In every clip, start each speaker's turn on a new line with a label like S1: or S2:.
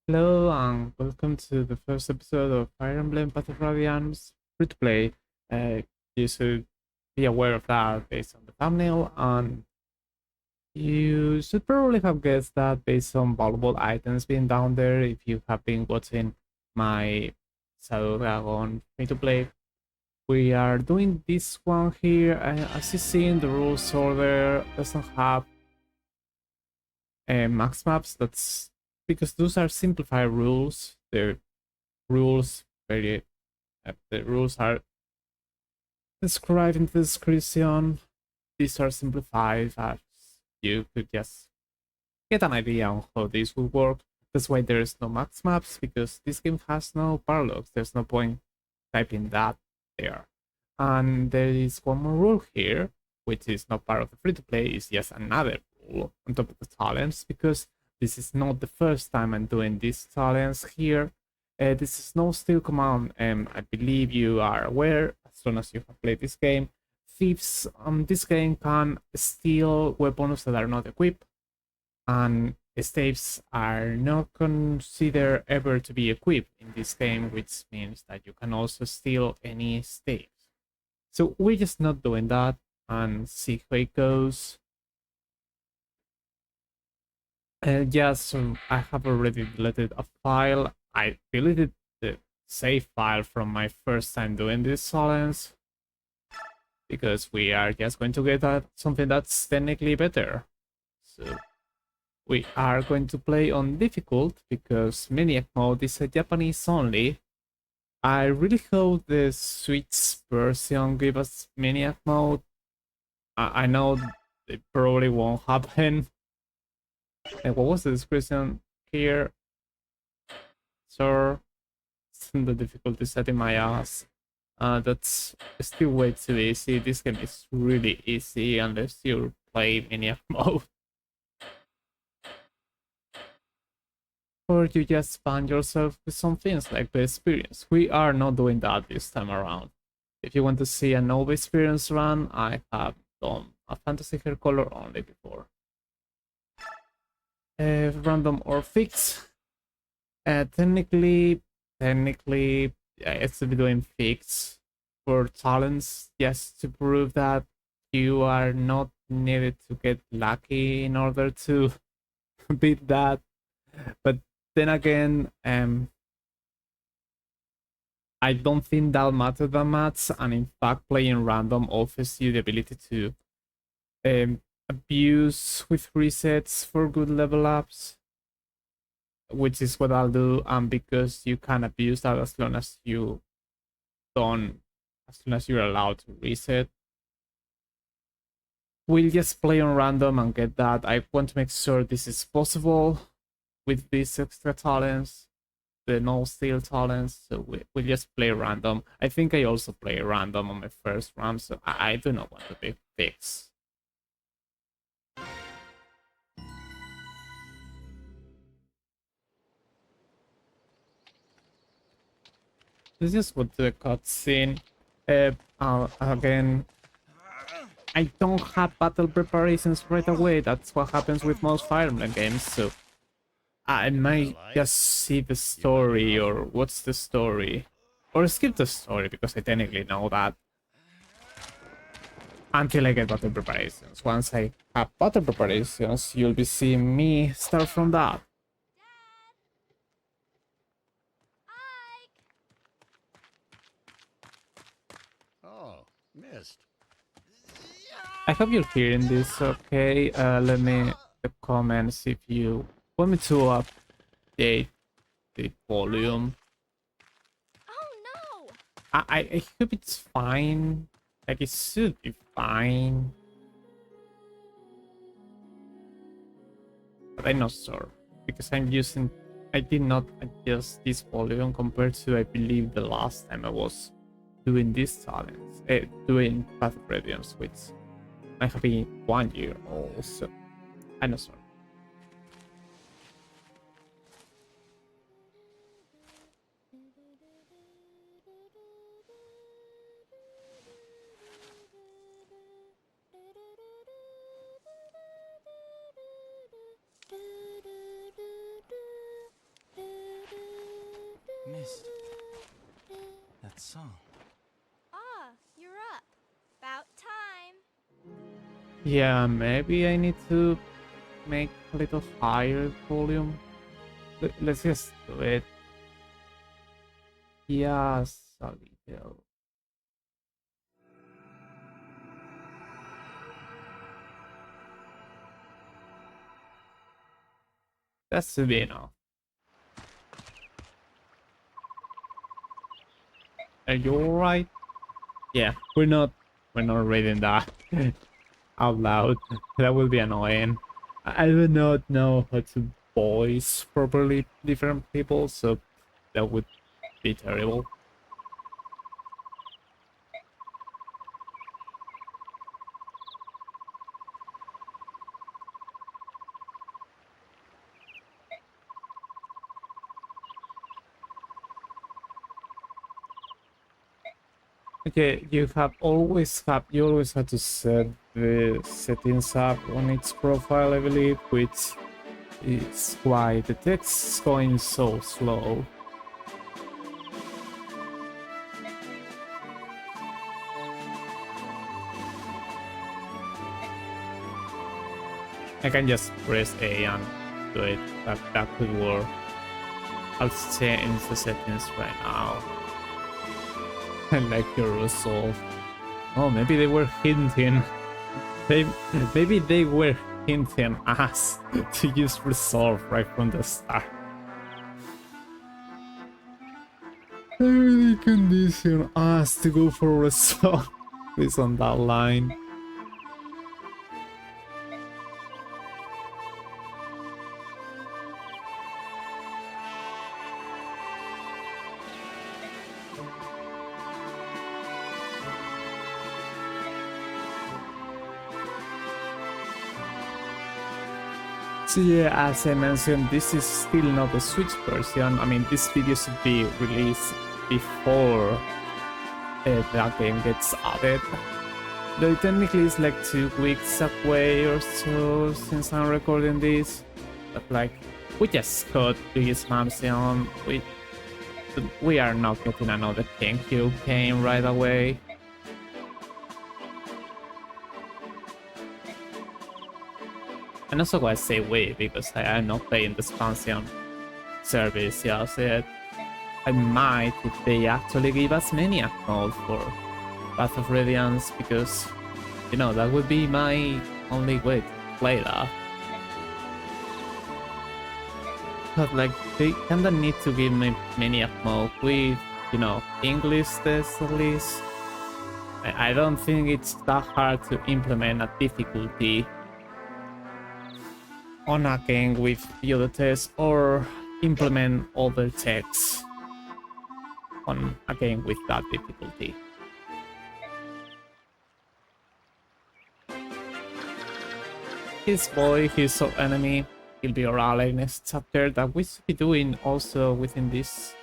S1: Hello and welcome to the first episode of Fire Emblem Path of Radiance free to play. You should be aware of that based on the thumbnail, and you should probably have guessed that based on valuable items being down there if you have been watching my Shadow Dragon free to play. We are doing this one here. As you see in the rules order, doesn't have max maps. That's because those are simplified rules. They're rules very the rules are described in the description. These are simplified as you could just get an idea on how this will work. That's why there is no max maps, because this game has no paralogues. There's no point typing that there. And there is one more rule here, which is not part of the free to play, it's just another rule on top of the challenge, because this is not the first time I'm doing this challenge here. This is no steal command, and I believe you are aware, as soon as you have played this game, thieves on this game can steal weapons that are not equipped, and staves are not considered ever to be equipped in this game, which means that you can also steal any staves. So we're just not doing that and see how it goes. Yeah, so I have already deleted a file. I deleted the save file from my first time doing this challenge because we are just going to get something that's technically better. So we are going to play on difficult because Maniac mode is a Japanese only. I really hope the Switch version give us Maniac mode. I know it probably won't happen. And what was the description here? So the difficulty set in my ass. That's still way too easy. This game is really easy unless you play Maniac mode. Or you just spam yourself with some things like the experience. We are not doing that this time around. If you want to see a Nova experience run, I have done a Fantasy Hair Color only before. Random or fix. Technically, it's to be doing fix for talents just to prove that you are not needed to get lucky in order to beat that. But then again, I don't think that'll matter that much, and in fact, playing random offers you the ability to abuse with resets for good level ups, which is what I'll do. And because you can abuse that as long as you don't, as soon as you're allowed to reset, we'll just play on random and get that. I want to make sure this is possible with these extra talents, the no steal talents, so we'll just play random. I think I also play random on my first run, so I do not want to be fixed. This is what the cutscene. Again, I don't have battle preparations right away. That's what happens with most Fire Emblem games, so I might just see the story or what's the story. Or skip the story because I technically know that. Until I get battle preparations. Once I have battle preparations, you'll be seeing me start from that.
S2: Oh, missed.
S1: I hope you're hearing this okay. Let me in the comments if you want me to update the volume.
S3: Oh no!
S1: I hope it's fine. Like, it should be fine. But I'm not sure. Because I did not adjust this volume compared to, I believe, the last time I was doing this challenge. Doing Path of Radiance, which might have been 1 year old, so I'm not sure.
S4: Missed that song.
S3: Ah, you're up. About time.
S1: Yeah, maybe I need to make a little higher volume. Let's just do it. Yes, a little. That should be enough. Are you alright? Yeah, we're not reading that out loud. That will be annoying. I do not know how to voice properly different people, so that would be terrible. Okay, you always have to set the settings up on its profile, I believe, which is why the text is going so slow. I can just press A and do it. That could work. I'll change the settings right now. I like your resolve. Oh, maybe they were hinting. Maybe they were hinting us to use resolve right from the start. They really condition us to go for resolve based on that line. So yeah, as I mentioned, this is still not a Switch version. I mean, this video should be released before that game gets added. Though technically it's like 2 weeks away or so since I'm recording this. But like, we just got this mansion. We are not getting another thank you game right away. And also why I say we, because I am not paying the expansion service yet. I might if they actually give us Maniac mode for Path of Radiance, because, you know, that would be my only way to play that. But like, they kinda need to give me Maniac mode with, you know, English tests at least. I don't think it's that hard to implement a difficulty on a game with the other tests, or implement other texts on a game with that difficulty. His boy, his enemy, will be our ally next chapter, that we should be doing also within this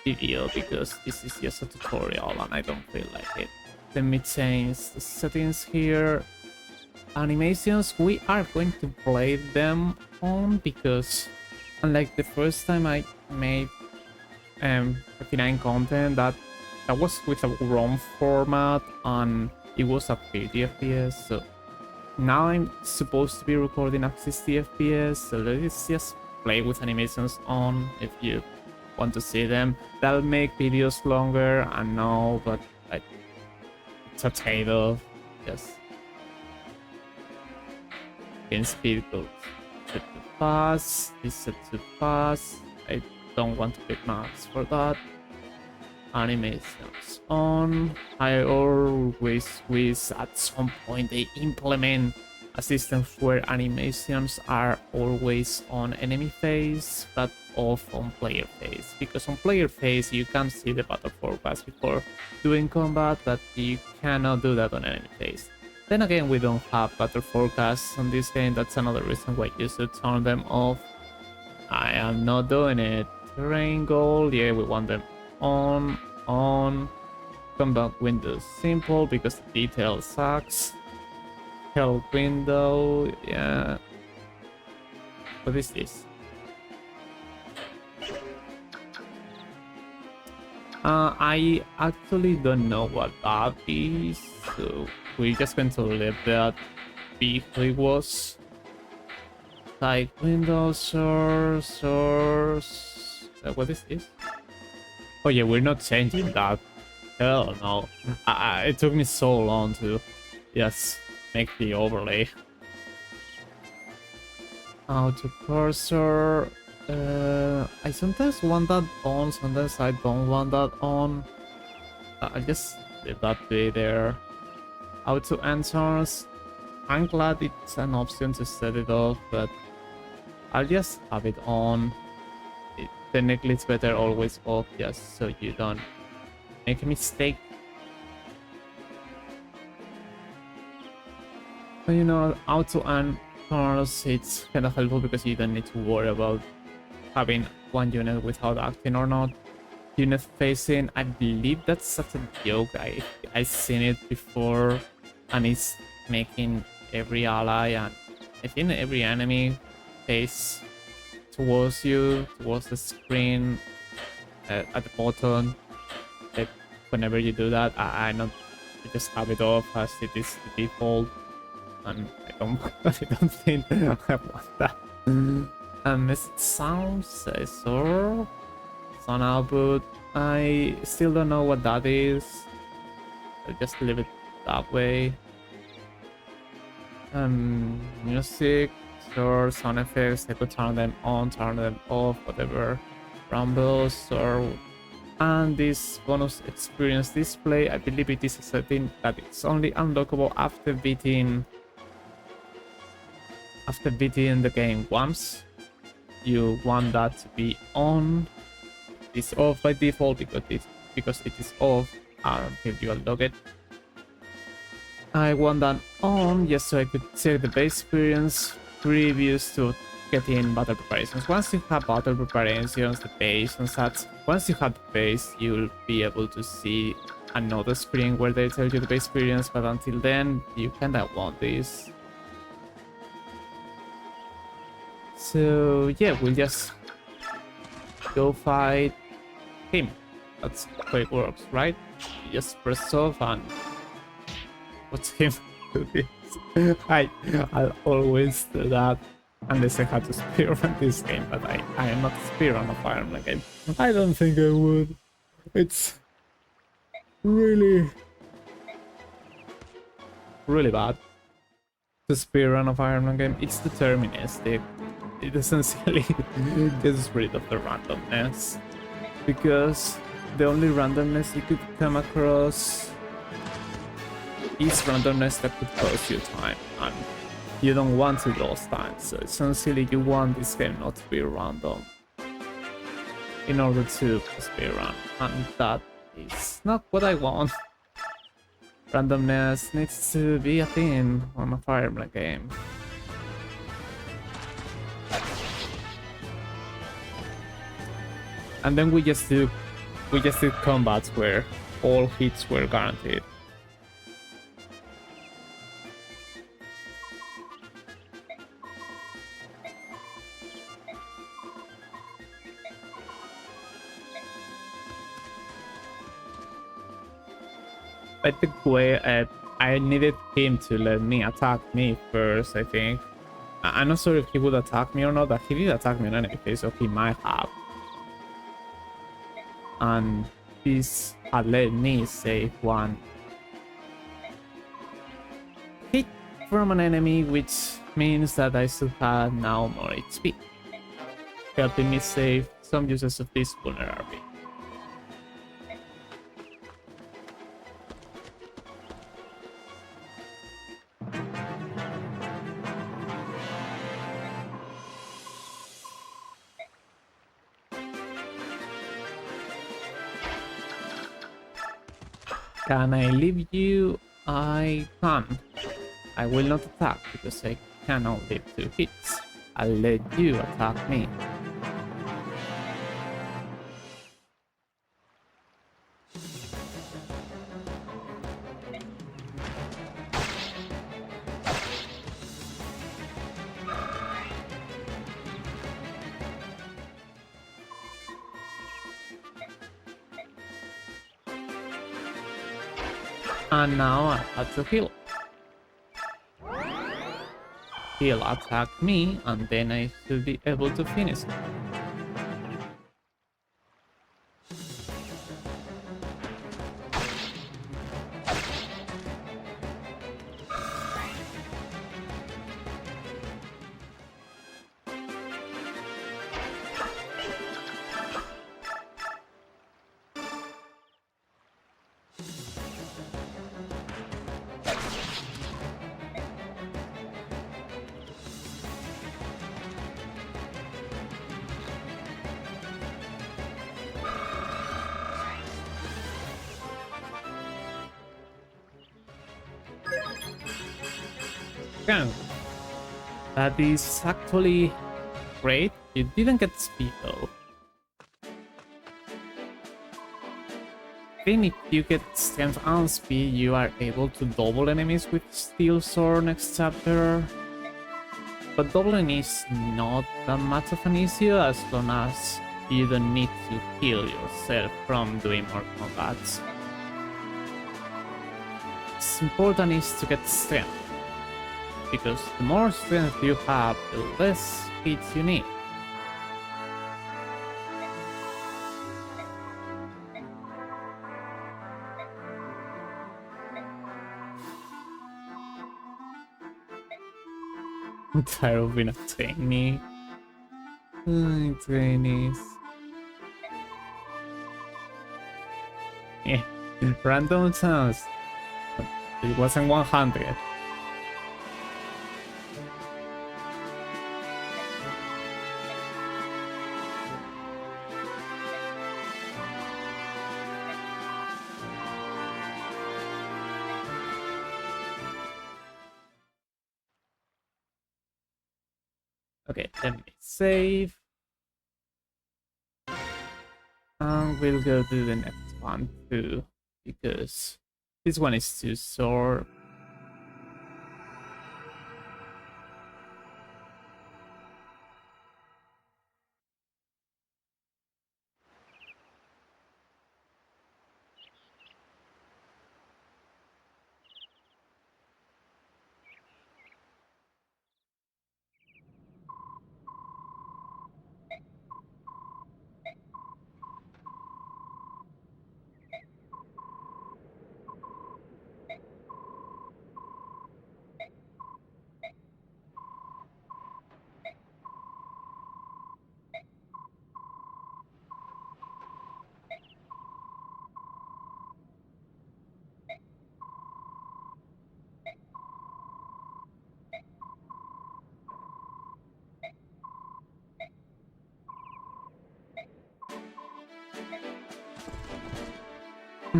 S1: video, because this is just a tutorial and I don't feel like it. Let me change the settings here. Animations, we are going to play them on, because unlike the first time I made F9 content, that was with a ROM format and it was a 30 FPS, so now I'm supposed to be recording at 60 FPS, so let's just play with animations on if you want to see them. That'll make videos longer, I know, but like, it's a trade-off. Just game speed goes set to fast, this set to fast. I don't want to pick max for that. Animations on. I always wish at some point they implement a system where animations are always on enemy phase but off on player phase, because on player phase you can see the battle forecast before doing combat, but you cannot do that on enemy phase. Then again, we don't have battle forecasts on this game, that's another reason why you should turn them off. I am not doing it. Terrain goal, yeah, we want them on. Combat window simple because the detail sucks. Help window, yeah. What is this? I actually don't know what that is, so we're just going to leave that be who it was. Like Windows source. What is this? Oh yeah, we're not changing that. Hell no. It took me so long to just make the overlay. Auto cursor. I sometimes want that on, sometimes I don't want that on. I'll just leave that be there. Auto entrance. I'm glad it's an option to set it off, but I'll just have it on. Technically it's better always off, just so you don't make a mistake. But you know, auto and turns, it's kind of helpful because you don't need to worry about having one unit without acting or not. Unit facing, I believe that's such a joke. I've seen it before, and it's making every ally and I think every enemy face towards you, towards the screen at the bottom. Like whenever you do that, I not you just have it off as it is the default, and I don't think I want that. Message sounds sensor, sound output. I still don't know what that is. I'll just leave it that way. Music, or sound effects, I could turn them on, turn them off, whatever. Rumbles or and this bonus experience display, I believe it is a setting that it's only unlockable after beating the game once. You want that to be on. It's off by default because it is off until you unlock it. I want that on just so I could check the base experience previous to getting battle preparations. Once you have battle preparations, the base and such, once you have the base, you'll be able to see another screen where they tell you the base experience, but until then, you kinda want this. So yeah, we'll just go fight him. That's how it works, right? You just press off and watch him do this. I'll always do that unless I had to speedrun this game, but I am not speedrun a Fire Emblem game. I don't think I would. It's really bad to speedrun a Fire Emblem game. It's deterministic. It essentially gets rid of the randomness, because the only randomness you could come across is randomness that could cost you time, and you don't want to lose time, so essentially you want this game not to be random in order to speedrun, and that is not what I want. Randomness needs to be a thing on a Fire Emblem game. And then we just did combats where all hits were guaranteed. By the way, I needed him to let me attack me first, I think. I'm not sure if he would attack me or not, but he did attack me in any case, so he might have. And this had let me save one hit from an enemy, which means that I still have now more HP, helping me save some uses of this vulnerability. Can I leave you? I can. I will not attack because I cannot leave 2 hits. I'll let you attack me. And now I had to heal. He'll attack me, and then I should be able to finish it. Okay. That is actually great. You didn't get speed though. Then if you get strength and speed, you are able to double enemies with steel sword next chapter. But doubling is not that much of an issue as long as you don't need to heal yourself from doing more combats. What's important is to get strength, because the more strength you have, the less hits you need. I'm tired of being a trainee. Trainees. Yeah, random chance. It wasn't 100. Okay, let me save. And we'll go to the next one too, because this one is too short.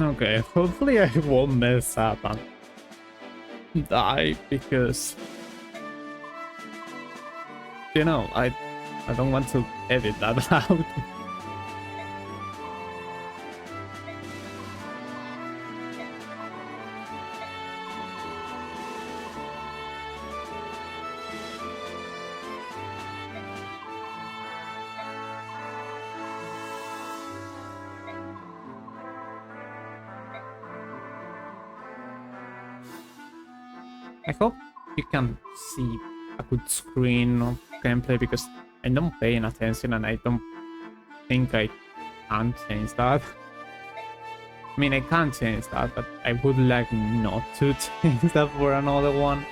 S1: Okay, hopefully I won't mess up and die, because you know, I don't want to edit that out. I hope you can see a good screen of gameplay, because I'm not paying attention and I don't think I can change that. I mean, I can change that, but I would like not to change that for another one.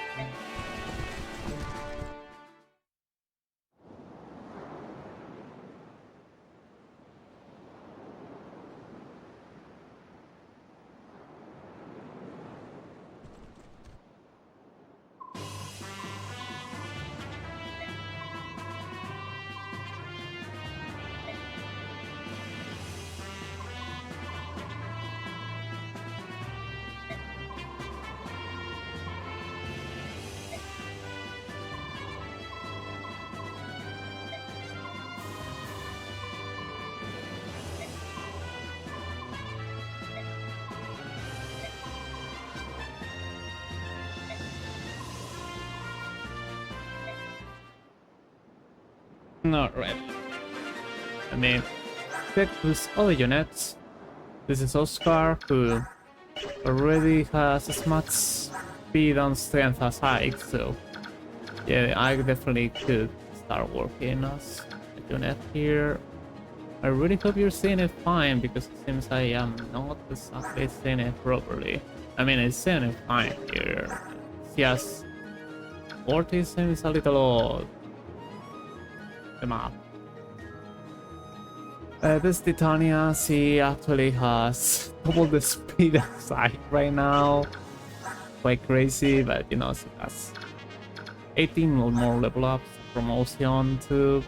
S1: Not really. I mean, check these other units. This is Oscar, who already has as much speed and strength as Ike, so yeah, I definitely could start working as a unit here. I really hope you're seeing it fine, because it seems I am not exactly seeing it properly. I mean, it's seeing it fine here. It's just 40 seems a little odd. The map. This Titania, she actually has double the speed as I right now. Quite crazy, but you know, she has 18 or more level ups, promotion too.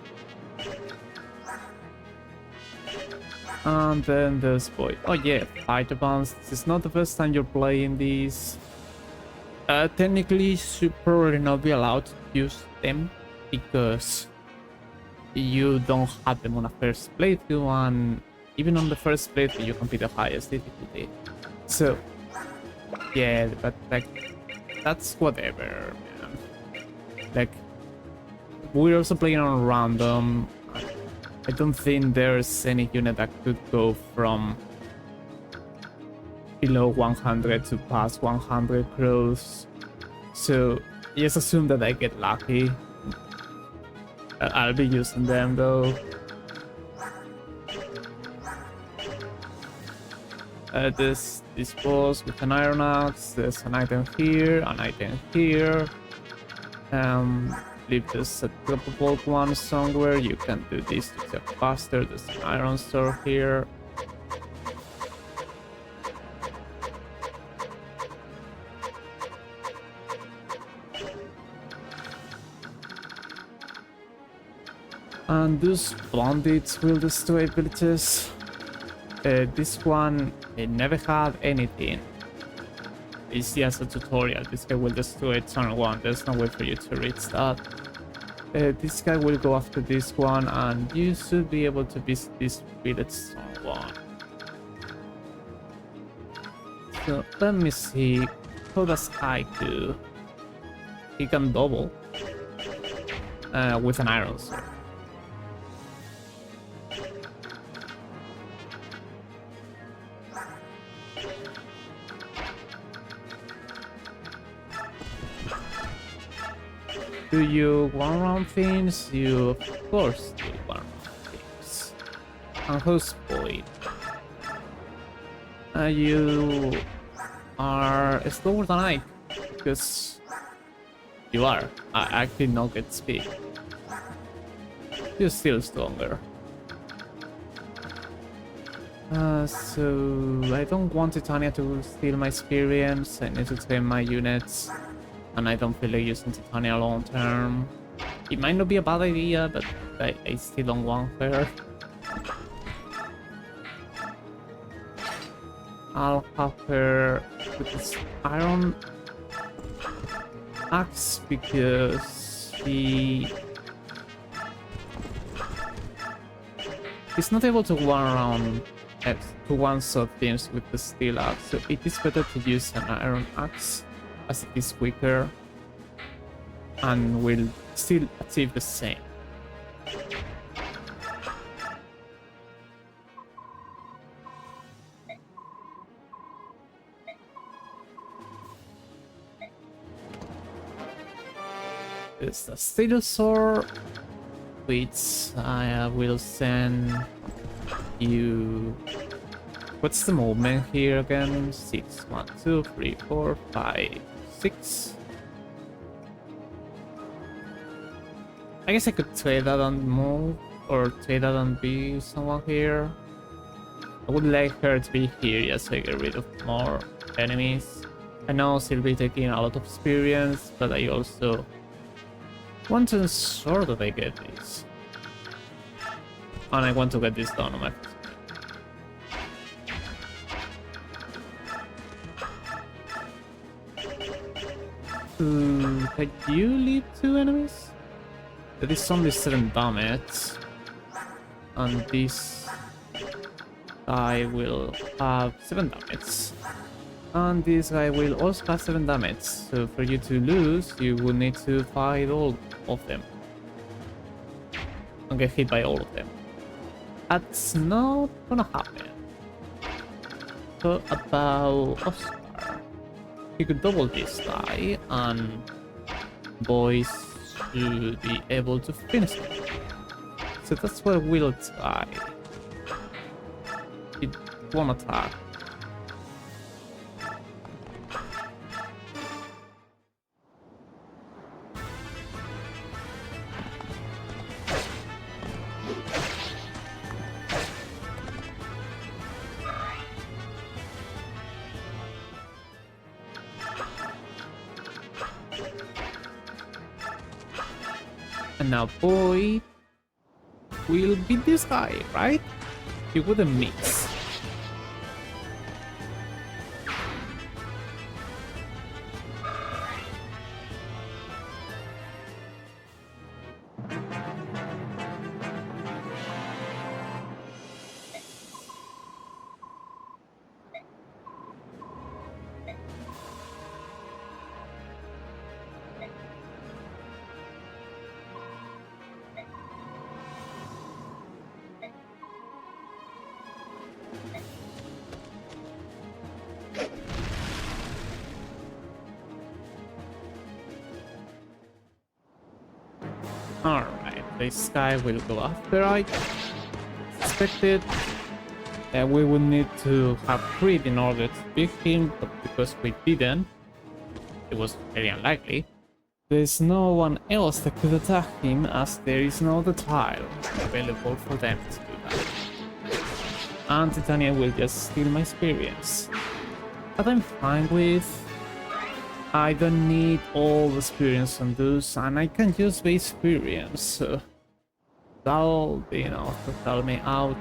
S1: And then this boy. Oh yeah, fighter bounce. This is not the first time you're playing these. Technically, you should probably not be allowed to use them because you don't have them on a first playthrough, and even on the first playthrough you can be the highest difficulty. So yeah, but like that's whatever, man. Like we're also playing on random. I don't think there's any unit that could go from below 100 to past 100 growths. So just assume that I get lucky. I'll be using them though. This boss with an iron axe. There's an item here, an item here. Leave this a droppable one somewhere. You can do this to get faster. There's an iron store here. And those bandits will destroy villages. This one, it never had anything. It's just a tutorial. This guy will destroy turn 1. There's no way for you to reach that. This guy will go after this one, and you should be able to visit this village turn 1. So let me see. How does I do? He can double with an iron sword. Do you one-round things? You of course do one-round things. And who's boy? You are slower than I, because you are. I did not get speed. You're still stronger. So I don't want Titania to steal my experience. I need to train my units. And I don't feel like using Titania long term. It might not be a bad idea, but I still don't want her. I'll have her with this iron axe because she's not able to run around to one-shot things with the steel axe, so it is better to use an iron axe, as it is quicker and will still achieve the same. It's the steel sword, which I will send you. What's the movement here again? 6, 1, 2, 3, 4, 5, 6. I guess I could trade that on move, or trade that on be someone here. I would like her to be here just so I get rid of more enemies. I know she'll be taking a lot of experience, but I also want to ensure that I get this. And I want to get this done on my first. Can you leave 2 enemies? That is only 7 damage. And this guy will have 7 damage. And this guy will also have 7 damage. So for you to lose, you will need to fight all of them. And get hit by all of them. That's not gonna happen. thought about Oscar. He could double this guy and boys should be able to finish it. So that's what we'll try. It won't attack. And now boy will be this guy, right? He wouldn't mix. Alright, this guy will go after I expected. We would need to have greed in order to beat him, but because we didn't, it was very unlikely. There's no one else that could attack him as there is no other tile available for them to do that. And Titania will just steal my experience. But I'm fine with. I don't need all the experience on those, and I can use the experience, so that'll be enough to help me out.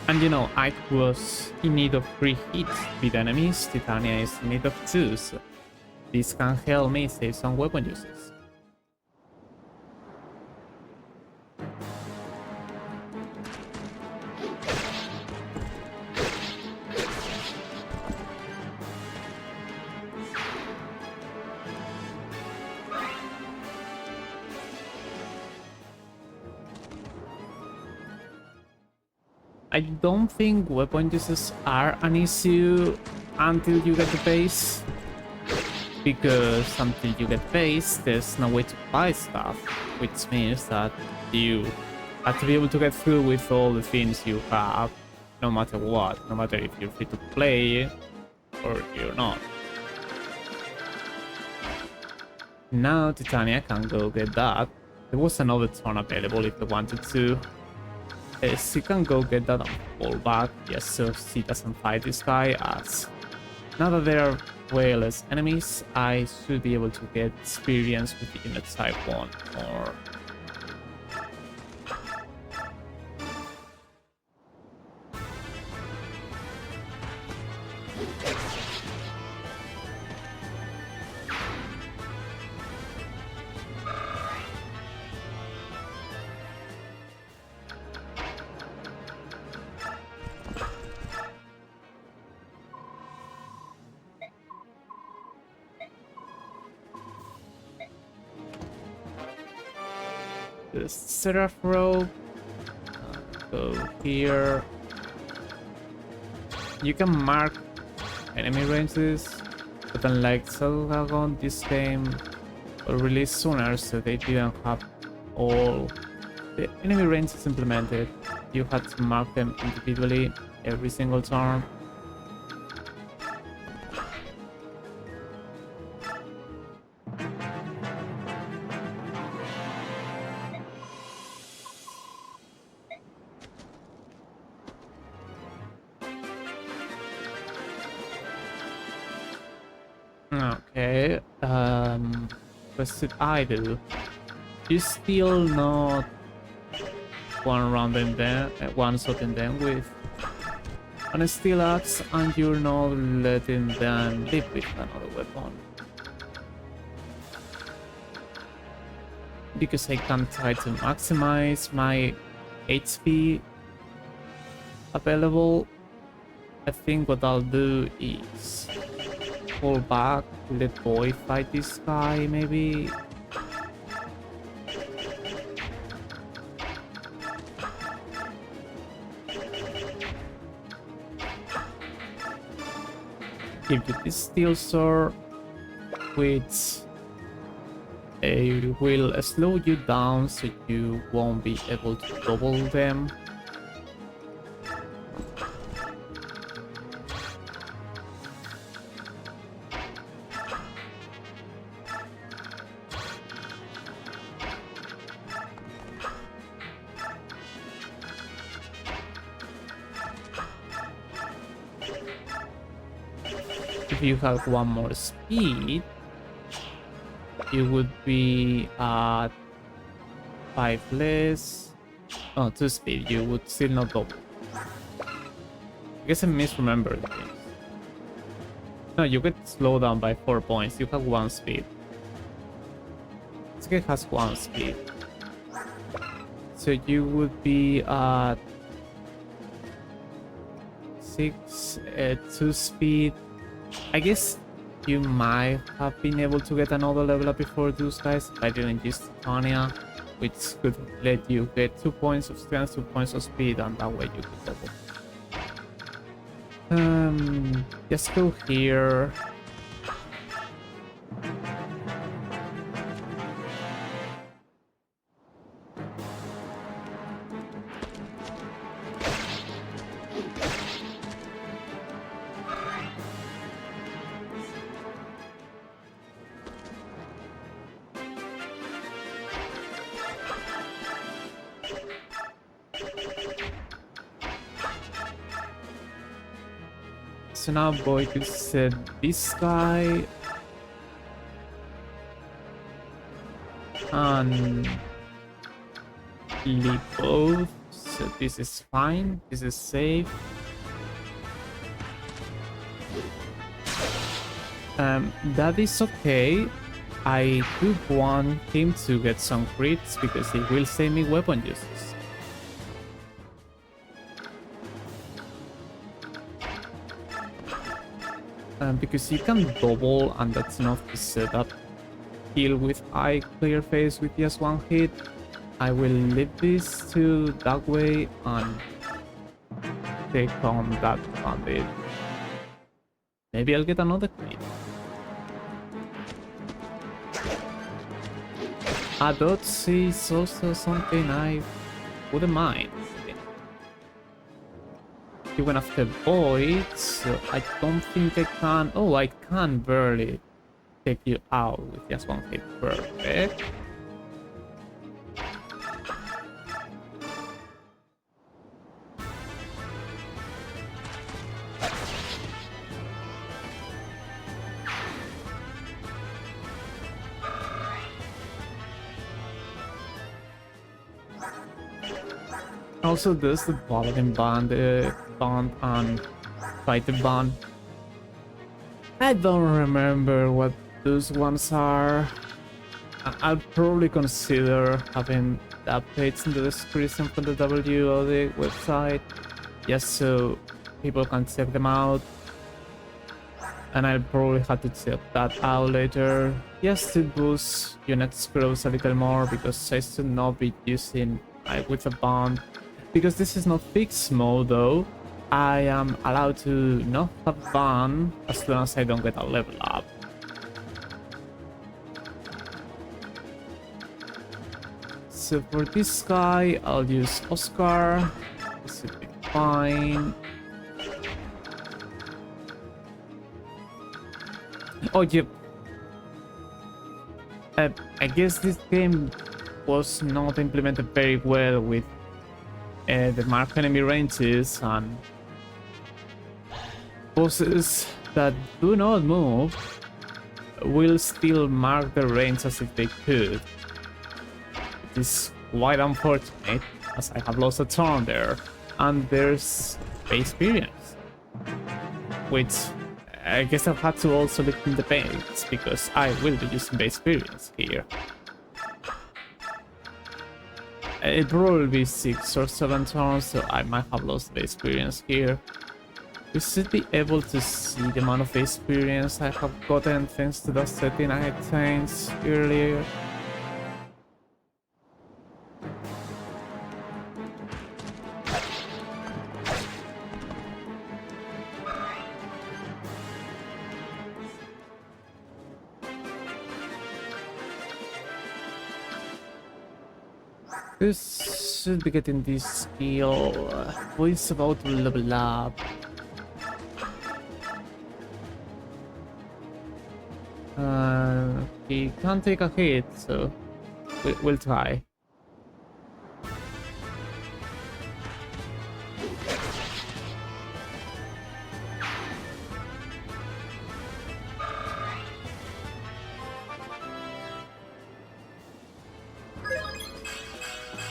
S1: And you know, I was in need of 3 hits with enemies, Titania is in need of 2, so this can help me save some weapon uses. I don't think weapon uses are an issue until you get the base, because until you get base, there's no way to buy stuff, which means that you have to be able to get through with all the things you have, no matter what, no matter if you're free to play or you're not. Now Titania can go get that. There was another turn available if they wanted to. She can go get that and fall back just so she doesn't fight this guy, as now that there are way less enemies, I should be able to get experience with the units I want more. The Seraph robe. Go here. You can mark enemy ranges, but unlike Dragon, this game will release sooner, so they didn't have all the enemy ranges implemented. You had to mark them individually every single turn. Okay, what should I do? You still not one-rounding them, one-shotting them with an steel axe, and you're not letting them live with another weapon. Because I can try to maximize my HP available, I think what I'll do is fall back, let boy fight this guy, maybe. give you this steel sword, which will slow you down so you won't be able to double them. If you have one more speed, you would be at 5 less. Oh, 2 speed, you would still not double. I guess I misremembered things. No, you get slowed down by 4 points. You have 1 speed. This guy has 1 speed. So you would be at 6, 2 speed. I guess you might have been able to get another level up before those guys if I didn't use Titania, which could let you get 2 points of strength, 2 points of speed, and that way you could double. Just go here. So now boy could set this guy and leave both. So this is fine. This is safe. That is okay. I do want him to get some crits because it will save me weapon uses. Because you can double and that's enough to set up heal with eye clear face with just 1 hit. I will leave this to that way and take on that bandit. Maybe I'll get another crit. A dodge is also something I wouldn't mind. He went after Void, so I don't think I can. Oh, I can barely take you out with just 1 hit. Perfect. Also, there's the Paladin band and Fighter band. I don't remember what those ones are. I'll probably consider having the updates in the description for the WOD website, just so people can check them out. And I'll probably have to check that out later, just to boost units growth a little more, because I should not be using with a bond. Because this is not fixed mode though, I am allowed to not have ban as long as I don't get a level up. So for this guy, I'll use Oscar. This should be fine. Oh, yep. I guess this game was not implemented very well with the mark enemy ranges and bosses that do not move will still mark the range as if they could. It is quite unfortunate as I have lost a turn there, and there's base experience, which I guess I've had to also look in the base because I will be using base experience here. It'll probably be 6 or 7 turns, so I might have lost the experience here. We should be able to see the amount of experience I have gotten thanks to the setting I had changed earlier. This should be getting this skill. Who is about to level up? He can't take a hit, so we'll try.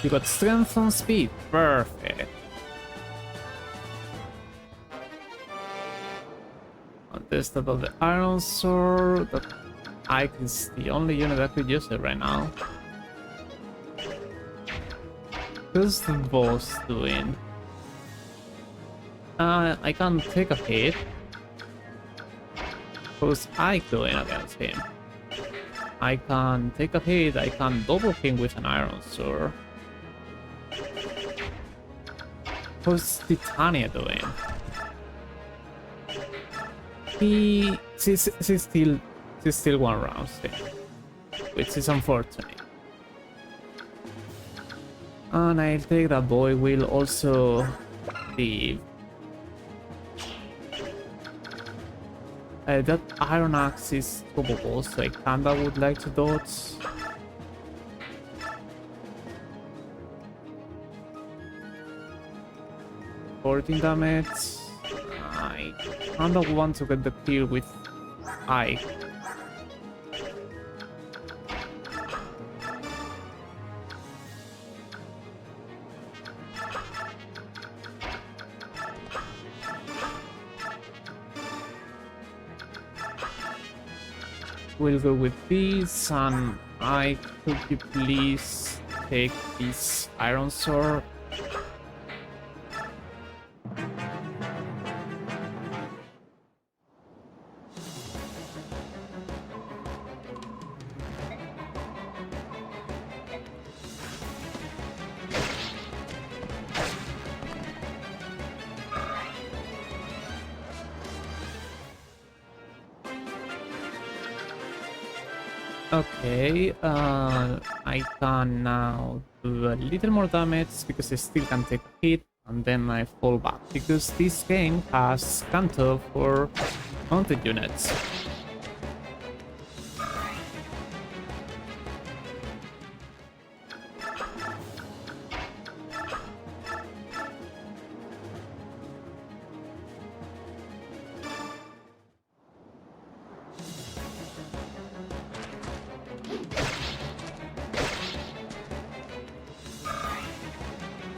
S1: You got strength and speed. Perfect. Contested of the iron sword. That Ike is the only unit that could use it right now. What's the boss doing? I can't take a hit. What's Ike doing against him? I can take a hit. I can double him with an iron sword. What's Titania doing? She's still one round still, which is unfortunate. And I think that boy will also leave. That iron axe is probable, so I kinda would like to dodge. 14 damage. I kinda want to get the kill with Ike. We'll go with this, and Ike, could you please take this iron sword? Okay, I can now do a little more damage because I still can take a hit, and then I fall back because this game has canto for mounted units.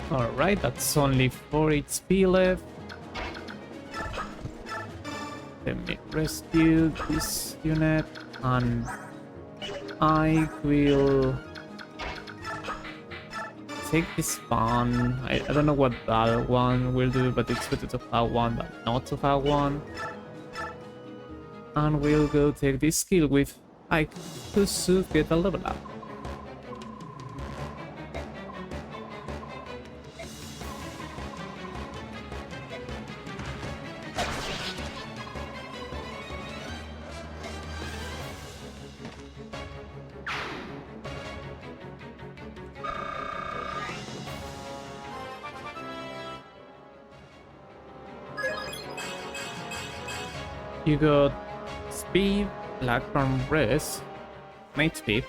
S1: Alright, that's only 4 HP left. Let me rescue this unit, and I will take this one. I don't know what the other one will do, but it's better to have one than not to have one. And we'll go take this skill with Ike to should get a level up. You got speed, black from rest, and HP.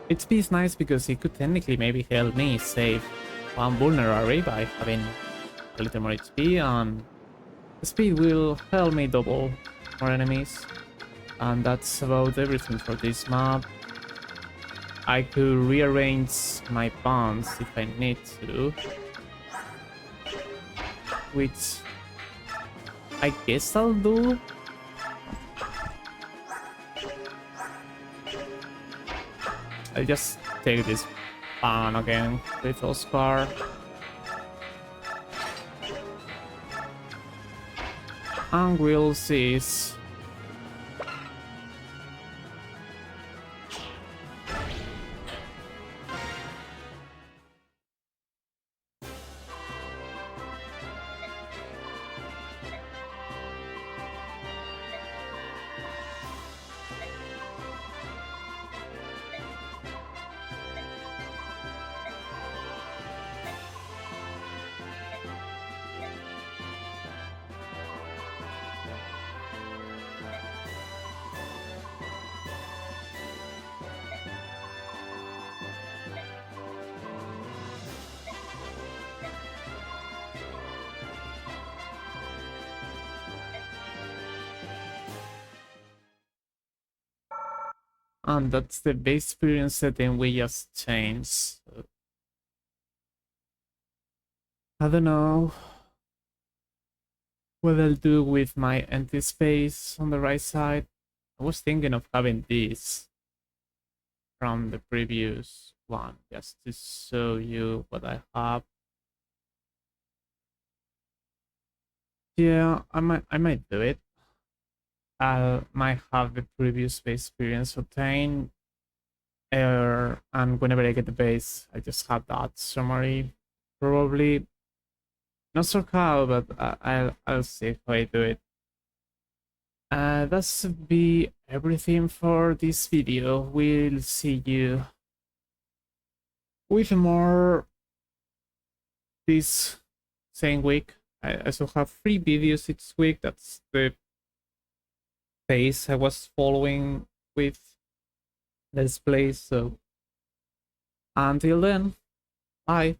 S1: HP is nice because it could technically maybe help me save one vulnerary by having a little more HP, and speed will help me double more enemies. And that's about everything for this map. I could rearrange my bonds if I need to, which I guess I'll do. I'll just take this ban again with Oscar. And we'll see. And that's the base experience setting we just changed. So, I don't know what I'll do with my empty space on the right side. I was thinking of having this from the previous one just to show you what I have. Yeah, I might do it. I might have the previous base experience obtained, and whenever I get the base, I just have that summary. Probably not sure how, but I'll see how I do it. That should be everything for this video. We'll see you with more this same week. I also have 3 videos each week. That's the pace I was following with Let's Play. So until then, bye.